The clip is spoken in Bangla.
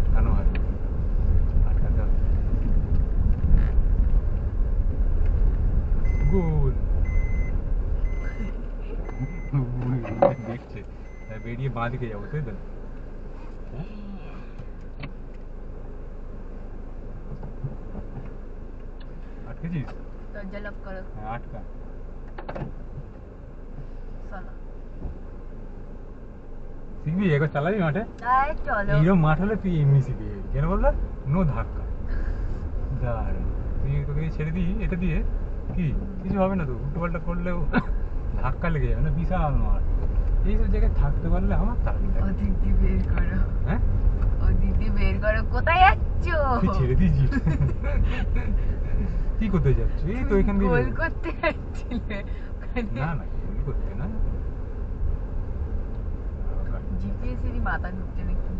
আটকানো হয়, আটকাতে হবে। গোল দেখছে, বেরিয়ে বাঁ দিকে যাবো, তাই তো? আটকেছিস? দরজা লক করো। হ্যাঁ আটকা। চলো শিখবি, একবার চালাবি মাঠে? চলো। এইরকম মাঠ হলে তুই এমনি শিখবি, কেন বললো? নো ধাক্কা। দাঁড়া, তুই তোকে ছেড়ে দিই এটা দিয়ে, কি কিছু হবে না তো, উল্টো পাল্টা করলেও ধাক্কা লেগে যাবে না, বিশাল মাঠ। এইসব জায়গায় থাকতে পারলে আমার তাড়াতাড়ি ও লাগে। দিদি বের করো। হ্যাঁ ও দিদি বের করো, কোথায় যাচ্ছ? তুই ছেড়ে দিয়েছিস? কি করতে যাচ্ছ? এই তো এখান দিয়ে গোল বেরো। করতে যাচ্ছিলে না না, গোল করতে না। জিপিএস এরই মাথা ঢুকছে না কি